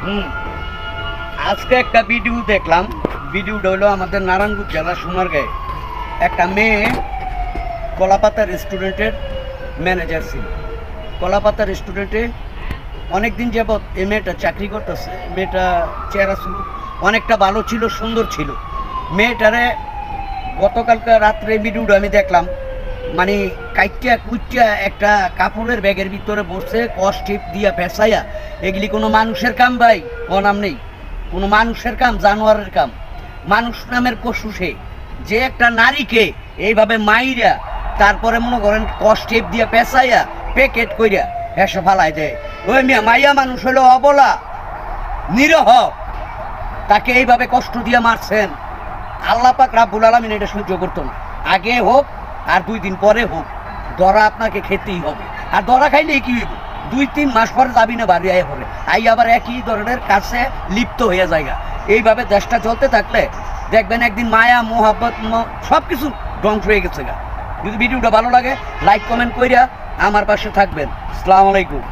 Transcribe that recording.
হুম আজকে একটা ভিডিও দেখলাম। ভিডিওটা হলো আমাদের নারায়ণগঞ্জ জেলা সোনারগাঁয়ে একটা মেয়ে কলাপাতা রেস্টুরেন্টের ম্যানেজার ছিল। কলাপাতা রেস্টুরেন্টে অনেক দিন যাবৎ এই মেয়েটা চাকরি করতেছে। মেয়েটা চেহারা ছিল অনেকটা ভালো ছিল, সুন্দর ছিল। মেয়েটারে গতকালকে রাত্রে ভিডিওটা আমি দেখলাম, মানে কাইটিয়া কুইটিয়া একটা কাপড়ের ব্যাগের ভিতরে বসে কষ্টিপ দিয়া ফেসাইয়া। এগুলি কোনো মানুষের কাম ভাই? নাম নেই কোনো মানুষের কাম, জানোয়ারের কাম। মানুষ নামের পশু সে, যে একটা নারীকে এইভাবে মাইরা তারপরে মনে করেন কষ্টিপ দিয়া পেঁচাইয়া প্যাকেট কইরা হেসে ফালাই দেয়। ওই মিয়া মাইয়া মানুষ হলো অবলা, নিরহ, তাকে এইভাবে কষ্ট দিয়ে মারছেন। আল্লাহ পাক রাব্বুল আলামিন এটা সহ্য করতো না। আগে হোক আর 2 দিন পরে হোক, দরা আপনাকে খেতেই হবে। আর দরা খাইলে কি হইব? 2-3 মাস পরে যাবি না বাড়ি আয় পরে আই আবার একই ধরনের কাছে লিপ্ত হয়ে যায়। এইভাবে দেশটা চলতে থাকলে দেখবেন একদিন মায়া মোহাব্বত সব কিছু ধ্বংস হয়ে গেছে। যদি ভিডিওটা ভালো লাগে লাইক কমেন্ট কইরা আমার পাশে থাকবেন। আসসালামু আলাইকুম।